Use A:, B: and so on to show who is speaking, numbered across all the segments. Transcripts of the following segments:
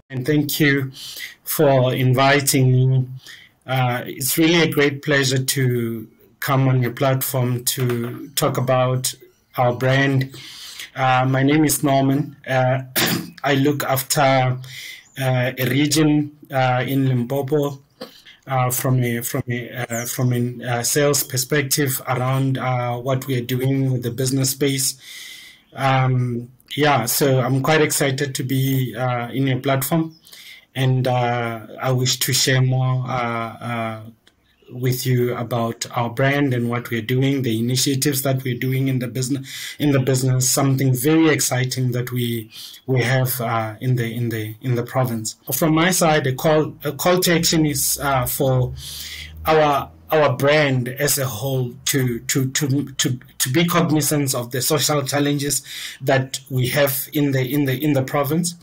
A: And thank you for inviting me. It's really a great pleasure to come on your platform to talk about our brand. My name is Norman. I look after a region in Limpopo from a sales perspective around what we are doing with the business space. Yeah, so I'm quite excited to be in your platform, and I wish to share more with you about our brand and what we're doing, the initiatives that we're doing in the business. Something very exciting that we have in the province. From my side, a call to action is for our brand as a whole to be cognizant of the social challenges that we have in the province.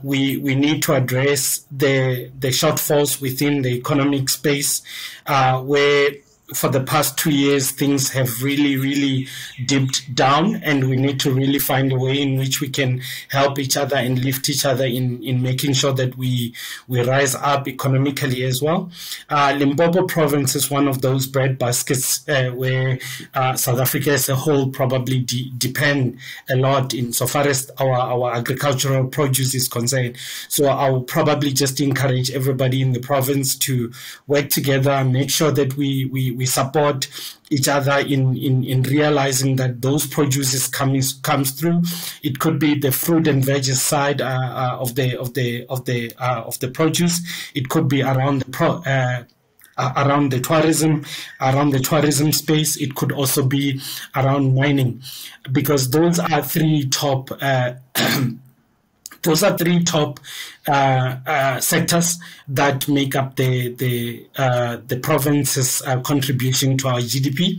A: We need to address the shortfalls within the economic space, where for the past 2 years things have really dipped down, and we need to really find a way in which we can help each other and lift each other in making sure that we rise up economically as well. Limpopo province is one of those bread baskets where South Africa as a whole probably depend a lot in so far as our agricultural produce is concerned. So I will probably just encourage everybody in the province to work together, make sure that we support each other in realizing that those produces comes through. It could be the fruit and veggies side of the produce. It could be around the tourism space. It could also be around mining, because those are three top sectors that make up the province's contribution to our GDP.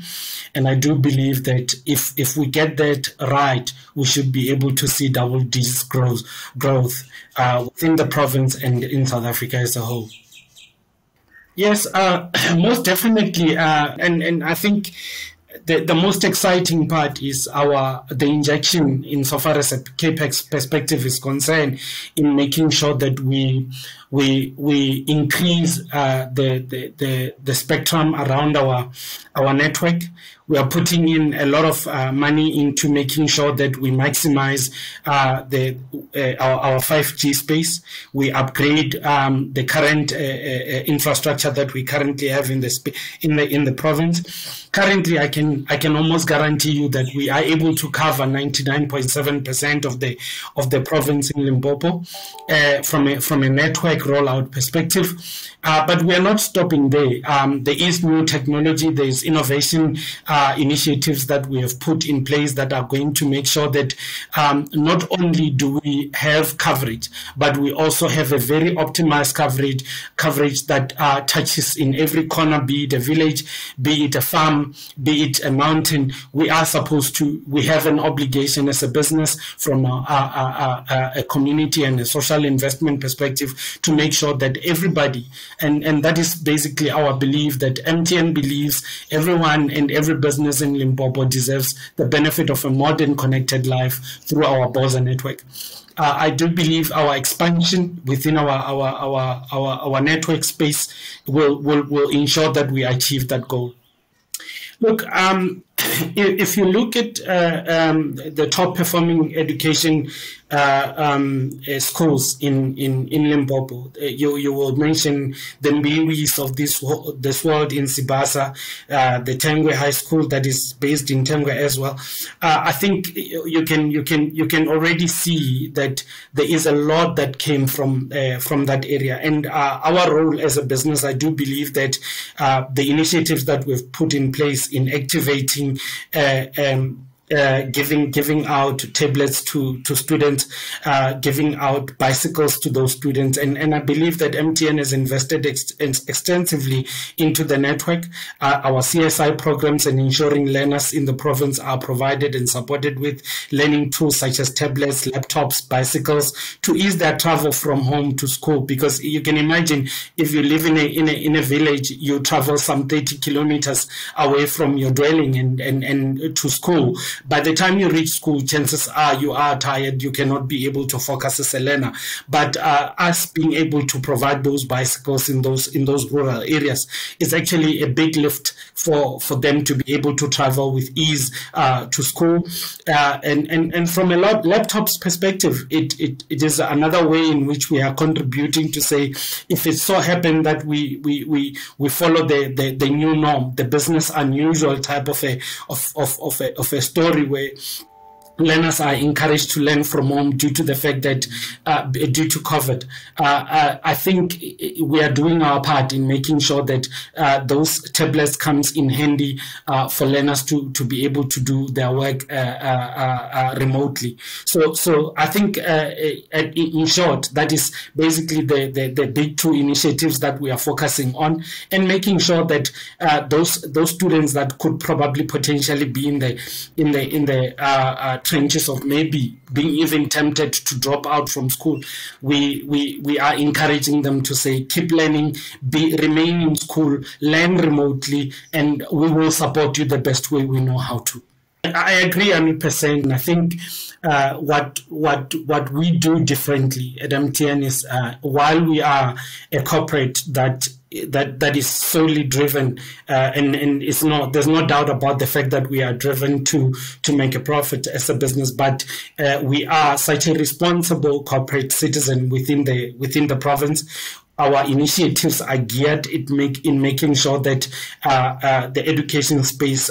A: And I do believe that if we get that right, we should be able to see double-digit growth within the province and in South Africa as a whole. Yes, most definitely, and I think the most exciting part is the injection insofar as a capex perspective is concerned, in making sure that we increase the spectrum around our network. We are putting in a lot of money into making sure that we maximize our 5G space. We upgrade the current infrastructure that we currently have in the province. Currently, I can almost guarantee you that we are able to cover 99.7% of the province in Limpopo from a network rollout perspective. But we are not stopping there. There is new technology. There is innovation initiatives that we have put in place that are going to make sure that not only do we have coverage, but we also have a very optimized coverage that touches in every corner, be it a village, be it a farm, be it a mountain. We have an obligation as a business from a community and a social investment perspective to make sure that everybody, and that is basically our belief, that MTN believes everyone and every business in Limpopo deserves the benefit of a modern connected life through our Boza network. I do believe our expansion within our network space will ensure that we achieve that goal. Look, if you look at the top performing education schools in Limpopo, you will mention the Mbiwis of this world in Sibasa, the Tengwe High School that is based in Tengwe as well. I think you can already see that there is a lot that came from that area, and our role as a business, I do believe that the initiatives that we've put in place in activating giving out tablets to students, giving out bicycles to those students. And I believe that MTN has invested extensively into the network. Our CSI programs and ensuring learners in the province are provided and supported with learning tools such as tablets, laptops, bicycles to ease their travel from home to school. Because you can imagine, if you live in a village, you travel some 30 kilometers away from your dwelling and to school. by the time you reach school, chances are you are tired, you cannot be able to focus as a learner. But us being able to provide those bicycles in those rural areas is actually a big lift for them to be able to travel with ease to school. And from a laptop's perspective, it is another way in which we are contributing to say, if it so happened that we follow the new norm, the business unusual type of a story where learners are encouraged to learn from home due to the fact that due to COVID, I think we are doing our part in making sure that those tablets comes in handy for learners to be able to do their work remotely. So I think in short, that is basically the big two initiatives that we are focusing on, and making sure that those students that could probably potentially be in the trenches of maybe being even tempted to drop out from school, we are encouraging them to say, keep learning, remain in school, learn remotely, and we will support you the best way we know how to. I agree 100%. I think what we do differently at MTN is while we are a corporate that is solely driven, and there's no doubt about the fact that we are driven to make a profit as a business, but we are such a responsible corporate citizen within the province. Our initiatives are geared in making sure that the education space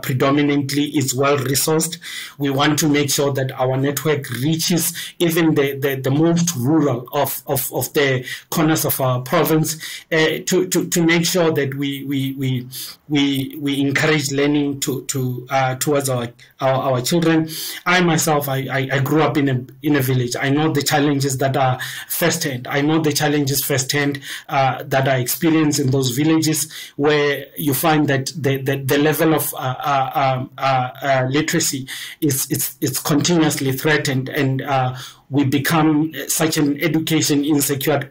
A: predominantly is well resourced. We want to make sure that our network reaches even the most rural of the corners of our province, to make sure that we encourage learning towards our children. I myself, I grew up in a village. I know the challenges that are firsthand. I know the challenges firsthand that are experienced in those villages, where you find that the level of literacy is continuously threatened, and we become such an education insecure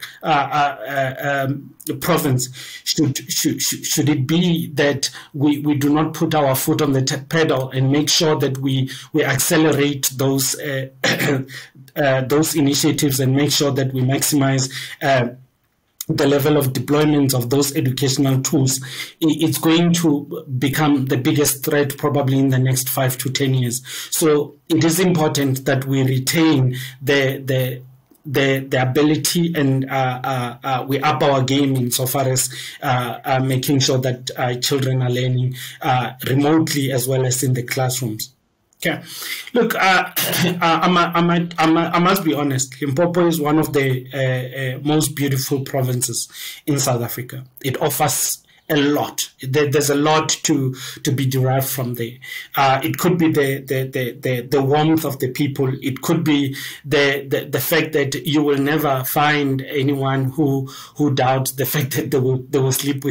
A: province. Should it be that we do not put our foot on the pedal and make sure that we accelerate those initiatives and make sure that we maximize the level of deployment of those educational tools? It's going to become the biggest threat probably in the next 5 to 10 years. So it is important that we retain the ability, and we up our game insofar as making sure that children are learning remotely as well as in the classrooms. Okay, look, I must be honest. Limpopo is one of the most beautiful provinces in South Africa. It offers a lot. There's a lot to be derived from there. It could be the warmth of the people. It could be the fact that you will never find anyone who doubts the fact that they will sleep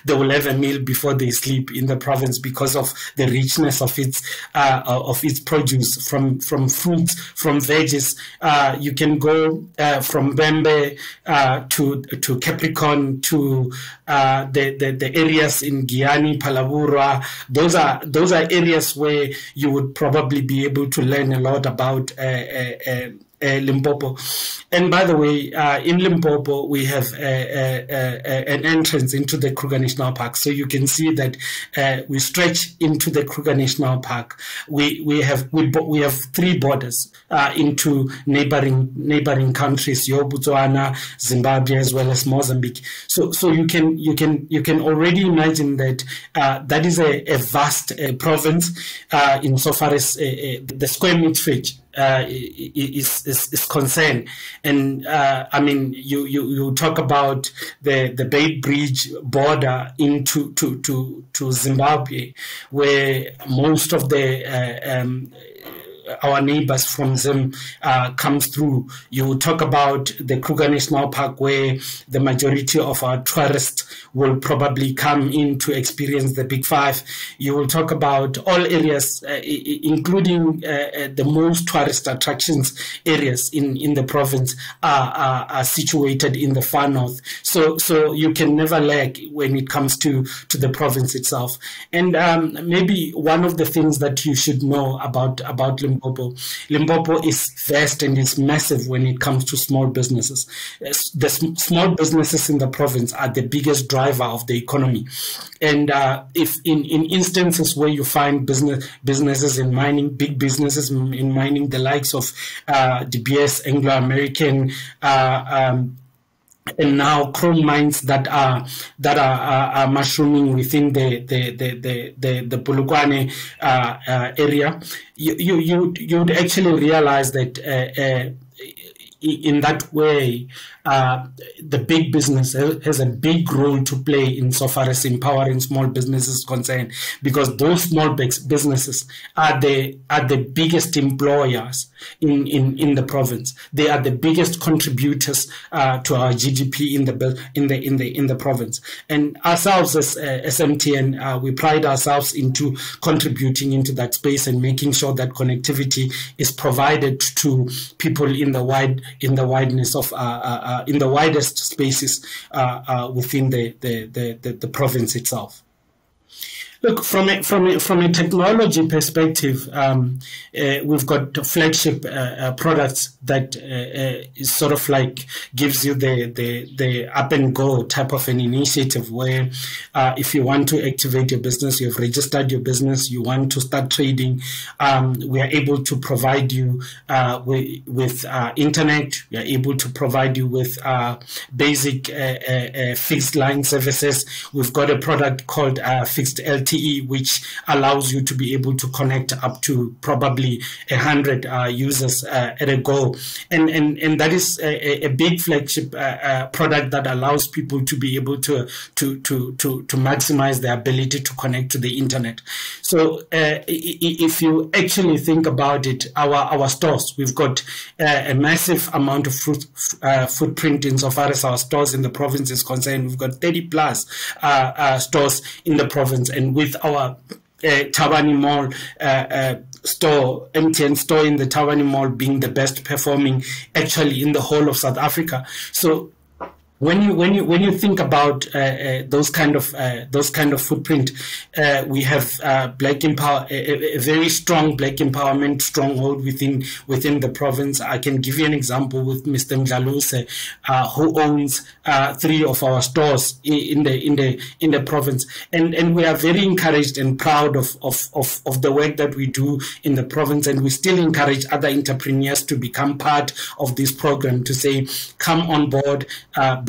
A: they will have a meal before they sleep in the province, because of the richness of its produce, from fruits, from veggies. You can go from Bembe to Capricorn to the areas in Giani, Palabura. Those are areas where you would probably be able to learn a lot about Limpopo. And by the way, in Limpopo, we have an entrance into the Kruger National Park. So you can see that we stretch into the Kruger National Park. We have 3 borders into neighboring countries: Botswana, Zimbabwe, as well as Mozambique. So you can already imagine that that is a vast province insofar as the square meterage is concerned. And I mean, you talk about the Bay Bridge border into to Zimbabwe, where most of the our neighbors from Zim comes through. You will talk about the Kruger National Park, where the majority of our tourists will probably come in to experience the Big Five. You will talk about all areas, including the most tourist attractions areas in the province are situated in the far north. So you can never lag when it comes to the province itself. And maybe one of the things that you should know about Limpopo is vast and is massive when it comes to small businesses. The small businesses in the province are the biggest driver of the economy. And if in instances where you find businesses in mining, big businesses in mining, the likes of DBS, Anglo American, and now chrome mines that are mushrooming within the Polokwane area, you would actually realize that in that way, the big business has a big role to play insofar as empowering small businesses is concerned, because those small businesses are the biggest employers in the province. They are the biggest contributors to our GDP in the province. And ourselves as MTN, we pride ourselves into contributing into that space and making sure that connectivity is provided to people in the wideness of in the widest spaces within the province itself. Look, from a technology perspective, we've got flagship products that is sort of like gives you the up and go type of an initiative, where if you want to activate your business, you've registered your business, you want to start trading, we are able to provide you with internet. We are able to provide you with basic fixed line services. We've got a product called fixed LTE, which allows you to be able to connect up to probably 100 users at a go, and that is a big flagship product that allows people to be able to maximize their ability to connect to the internet. So if you actually think about it, our stores, we've got a massive amount of footprint insofar as our stores in the province is concerned. We've got 30 plus stores in the province, and with our Thabani Mall store, MTN store in the Thabani Mall being the best performing actually in the whole of South Africa. So when you think about those kind of footprint, we have Black Empower, a very strong Black empowerment stronghold within the province. I can give you an example with Mr. Mdlaluse, who owns 3 of our stores in the province, and we are very encouraged and proud of the work that we do in the province, and we still encourage other entrepreneurs to become part of this program, to say, come on board,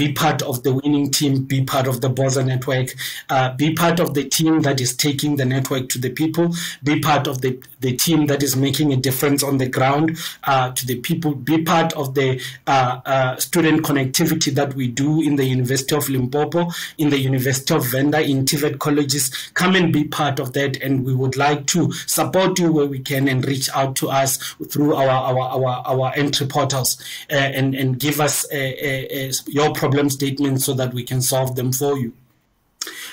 A: be part of the winning team, be part of the Boza network, be part of the team that is taking the network to the people, be part of the team that is making a difference on the ground to the people, be part of the student connectivity that we do in the University of Limpopo, in the University of Venda, in TVET colleges. Come and be part of that, and we would like to support you where we can, and reach out to us through our entry portals, and give us your problem statements so that we can solve them for you.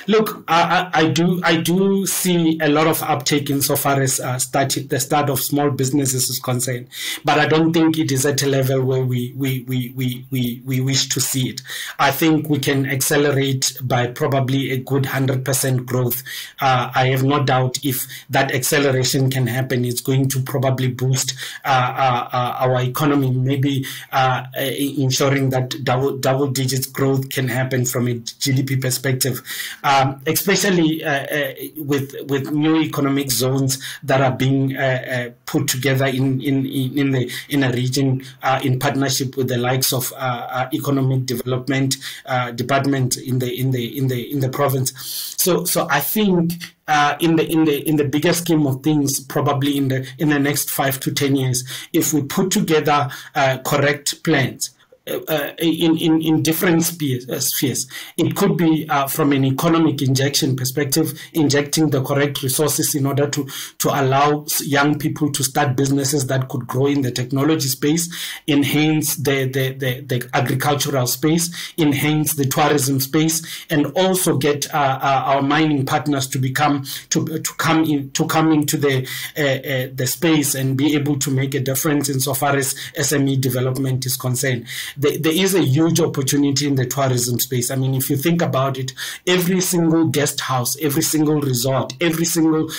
A: Look, I do see a lot of uptake insofar as the start of small businesses is concerned, but I don't think it is at a level where we wish to see it. I think we can accelerate by probably a good 100% growth. I have no doubt if that acceleration can happen, it's going to probably boost our economy, maybe ensuring that double digits growth can happen from a GDP perspective. Especially with new economic zones that are being put together in a region in partnership with the likes of economic development department in the province. So I think in the bigger scheme of things, probably in the next 5 to 10 years, if we put together correct plans, in different spheres. It could be from an economic injection perspective, injecting the correct resources in order to allow young people to start businesses that could grow in the technology space, enhance the agricultural space, enhance the tourism space, and also get our mining partners to come into the space and be able to make a difference insofar as SME development is concerned. There is a huge opportunity in the tourism space. I mean, if you think about it, every single guest house, every single resort, every single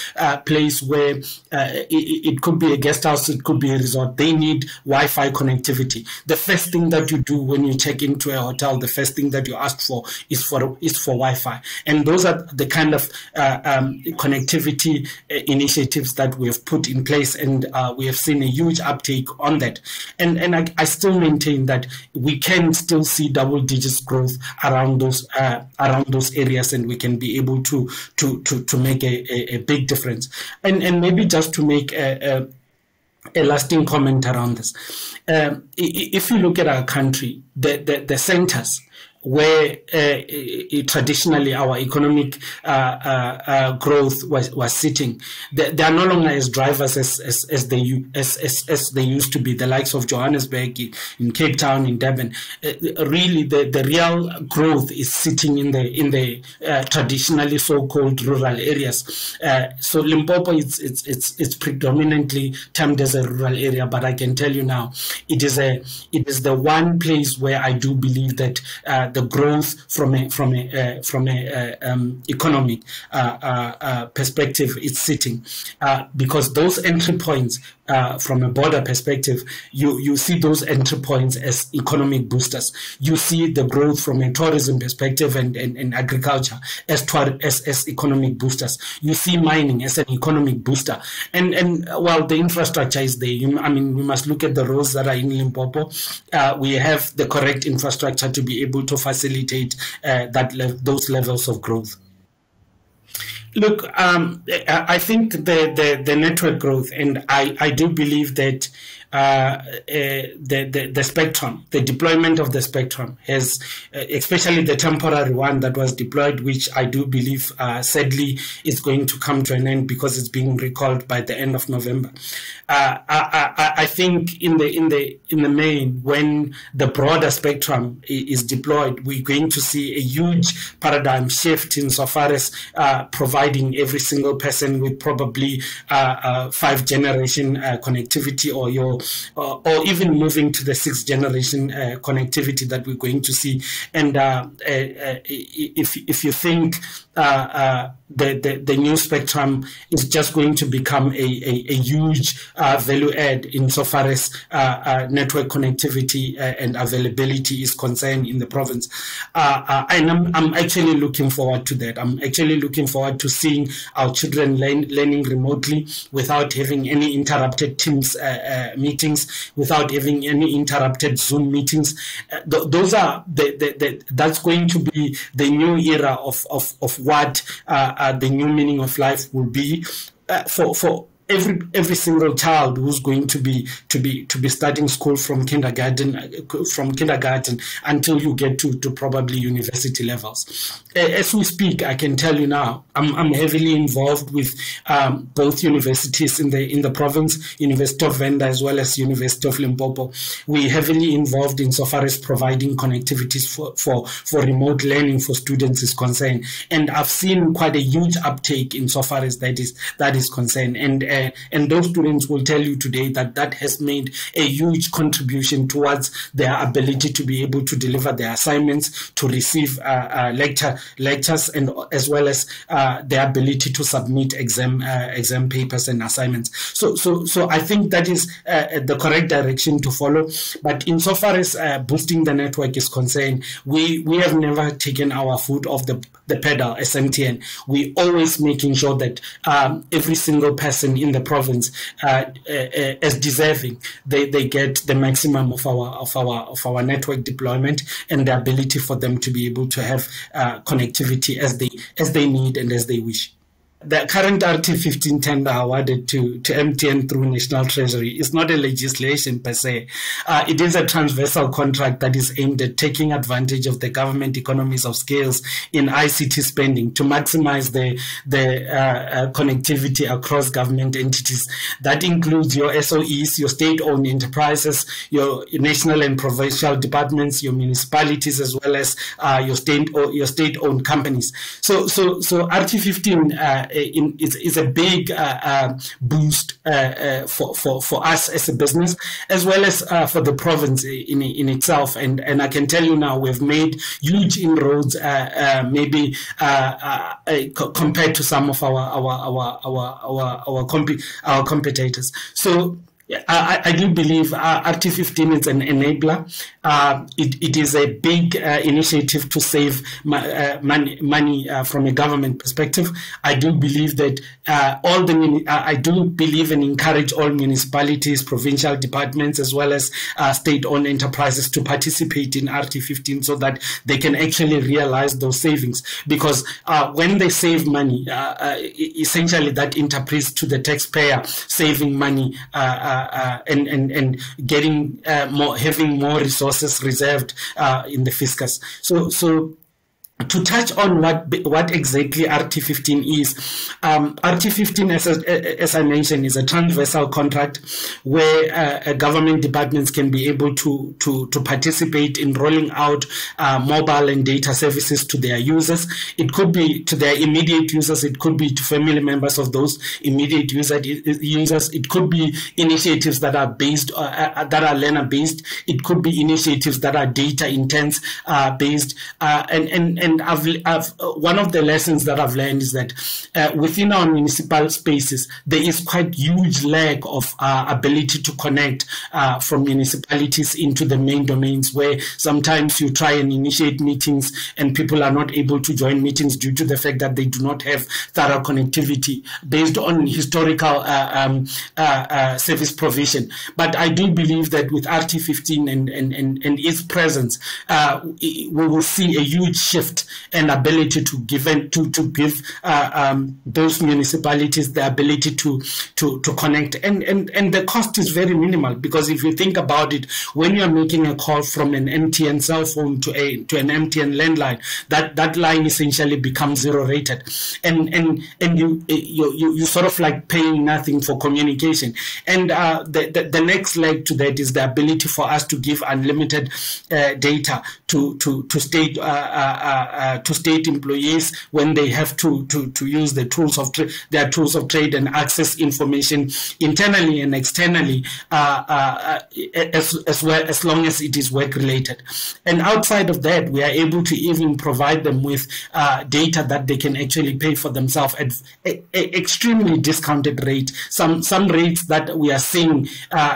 A: place where it could be a guest house, it could be a resort, they need Wi-Fi connectivity. The first thing that you do when you check into a hotel, the first thing that you ask for is for Wi-Fi. And those are the kind of connectivity initiatives that we have put in place, and we have seen a huge uptake on that. And I still maintain that we can still see double digits growth around those areas, and we can be able to make a big difference. And maybe just to make a lasting comment around this, if you look at our country, the centers where traditionally our economic growth was sitting, they are no longer as drivers as they used to be. The likes of Johannesburg, in Cape Town, in Durban, really the real growth is sitting in the traditionally so-called rural areas. So Limpopo, it's predominantly termed as a rural area, but I can tell you now, it is the one place where I do believe that the growth from a economic perspective is sitting, because those entry points from a border perspective, you see those entry points as economic boosters. You see the growth from a tourism perspective and agriculture as economic boosters. You see mining as an economic booster. And while the infrastructure is there, I mean, we must look at the roads that are in Limpopo. We have the correct infrastructure to be able to facilitate those levels of growth. Look, I think the network growth, and I do believe that the spectrum, the deployment of the spectrum has, especially the temporary one that was deployed, which I do believe sadly is going to come to an end because it's being recalled by the end of November. I think in the main, when the broader spectrum is deployed, we're going to see a huge paradigm shift insofar as providing every single person with probably 5th generation connectivity, or even moving to the 6th generation connectivity that we're going to see. And if you think the new spectrum is just going to become a huge value add insofar as network connectivity and availability is concerned in the province. And I'm actually looking forward to that. I'm actually looking forward to seeing our children learning remotely without having any interrupted Teams meetings, without having any interrupted Zoom meetings. Those are that's going to be the new era of what the new meaning of life will be for every single child who's going to be starting school from kindergarten until you get to probably university levels. As we speak, I can tell you now, I'm heavily involved with both universities in the province, University of Venda as well as University of Limpopo. We're heavily involved insofar as providing connectivities for remote learning for students is concerned, and I've seen quite a huge uptake insofar as that is concerned. And those students will tell you today that has made a huge contribution towards their ability to be able to deliver their assignments, to receive lectures, and as well as their ability to submit exam papers and assignments. So I think that is the correct direction to follow. But insofar as boosting the network is concerned, we have never taken our foot off the pedal as MTN. We always making sure that every single person in the province as deserving, they get the maximum of our network deployment and the ability for them to be able to have connectivity as they need and as they wish. The current RT15 tender awarded to MTN through National Treasury is not a legislation per se. It is a transversal contract that is aimed at taking advantage of the government economies of scales in ICT spending to maximize the connectivity across government entities. That includes your SOEs, your state-owned enterprises, your national and provincial departments, your municipalities, as well as your state-owned companies. So RT15 is a big boost for us as a business, as well as for the province in itself. And I can tell you now, we've made huge inroads, maybe compared to some of our competitors. So I do believe RT15 is an enabler. It is a big initiative to save money from a government perspective. I do believe that I do believe and encourage all municipalities, provincial departments, as well as state-owned enterprises to participate in RT15 so that they can actually realize those savings. Because when they save money, essentially that interprets to the taxpayer saving money and getting having more resources reserved in the fiscus. So to touch on what exactly RT15 is, RT15, as I mentioned, is a transversal contract where government departments can be able to participate in rolling out mobile and data services to their users. It could be to their immediate users. It could be to family members of those immediate users. It could be initiatives that are based, that are learner based. It could be initiatives that are data intense based, and I've one of the lessons that I've learned is that within our municipal spaces, there is quite huge lack of ability to connect from municipalities into the main domains, where sometimes you try and initiate meetings and people are not able to join meetings due to the fact that they do not have thorough connectivity based on historical service provision. But I do believe that with RT15 and its presence, we will see a huge shift and ability to give those municipalities the ability to connect, and the cost is very minimal, because if you think about it, when you are making a call from an MTN cell phone to an MTN landline, that line essentially becomes zero rated, and you sort of like paying nothing for communication. And the next leg to that is the ability for us to give unlimited data to state employees when they have to use the tools of their tools of trade and access information internally and externally, as well, as long as it is work related. And outside of that, we are able to even provide them with data that they can actually pay for themselves at a extremely discounted rate. Some rates that we are seeing,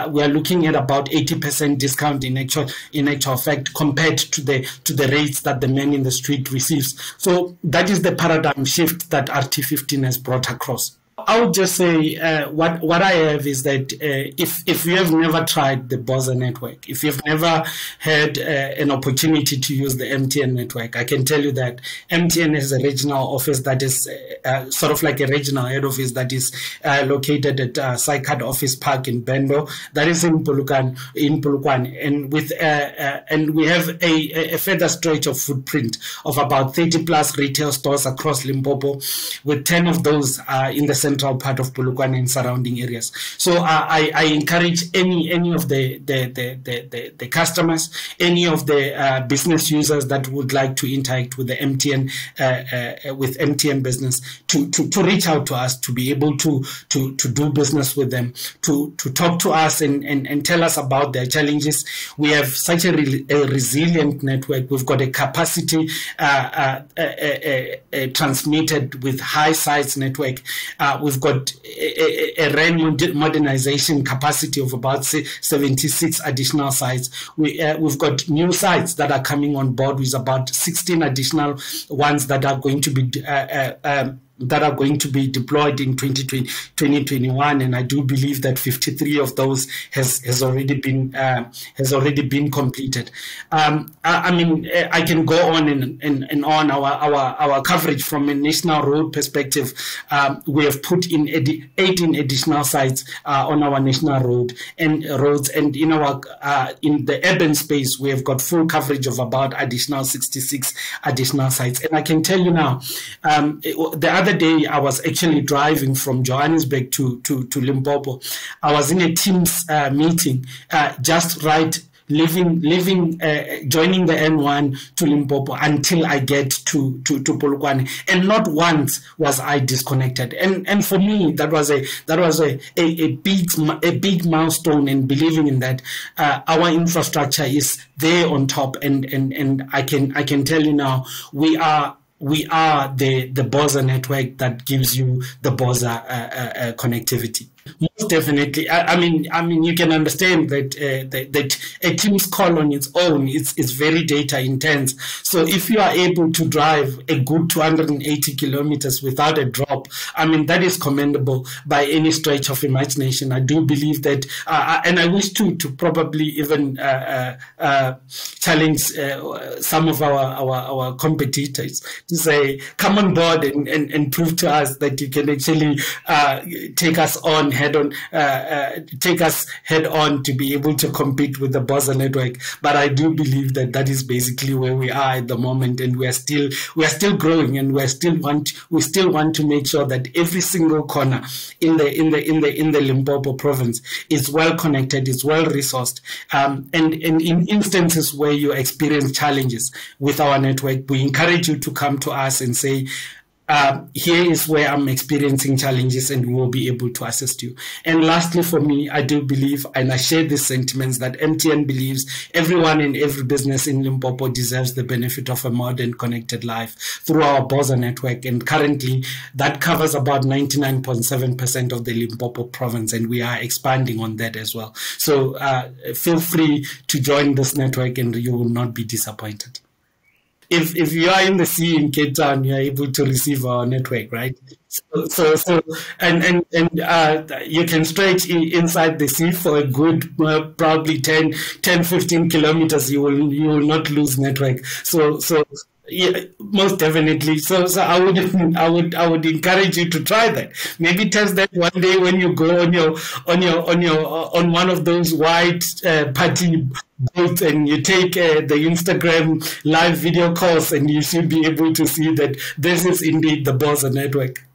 A: we are looking at about 80% discount in actual fact compared to the rates that the man in the street receives. So that is the paradigm shift that RT15 has brought across. I would just say what I have is that if you have never tried the Boza network, if you've never had an opportunity to use the MTN network, I can tell you that MTN has a regional office that is sort of like a regional head office that is located at SICAD Office Park in Bendo, that is in Polokwane, and we have a further stretch of footprint of about 30 plus retail stores across Limpopo, with 10 of those in the central part of Polokwane and surrounding areas. So I encourage any of the customers, any of the business users that would like to interact with the MTN business to reach out to us, to be able to do business with them, to talk to us and tell us about their challenges. We have such a resilient network. We've got a capacity transmitted with high size network. We've got a RAN modernization capacity of about 76 additional sites. We've got new sites that are coming on board with about 16 additional ones that are going to be that are going to be deployed in 2021, and I do believe that 53 of those has already been completed. I mean, I can go on and on. Our coverage from a national road perspective, we have put in 18 additional sites on our national roads, and in our in the urban space, we have got full coverage of about additional 66 additional sites. And I can tell you now, the other day I was actually driving from Johannesburg to Limpopo. I was in a Teams meeting, joining the N1 to Limpopo until I get to Polokwane, and not once was I disconnected. And for me, that was a big milestone, and believing in that our infrastructure is there on top, and I can tell you now, we are the BOSA network that gives you the BOSA connectivity. Most definitely. I mean, you can understand that that a Teams call on its own is very data intense. So if you are able to drive a good 280 kilometers without a drop, I mean, that is commendable by any stretch of imagination. I do believe that, and I wish to probably even challenge some of our competitors to say, come on board and prove to us that you can actually take us head on to be able to compete with the BOSA network. But I do believe that is basically where we are at the moment, and we are still growing, and we still want to make sure that every single corner in the Limpopo province is well connected, is well resourced, and in instances where you experience challenges with our network, we encourage you to come to us and say, here is where I'm experiencing challenges, and we will be able to assist you. And lastly, for me, I do believe, and I share these sentiments, that MTN believes everyone in every business in Limpopo deserves the benefit of a modern connected life through our BOSA network. And currently, that covers about 99.7% of the Limpopo province, and we are expanding on that as well. So feel free to join this network, and you will not be disappointed. If you are in the sea in Cape Town, you are able to receive our network, right? So and you can stretch inside the sea for a good probably 10, 15 kilometers. You will not lose network. So yeah, most definitely. So I would encourage you to try that. Maybe test that one day when you go on one of those white party boats, and you take the Instagram live video calls, and you should be able to see that this is indeed the BOSA network.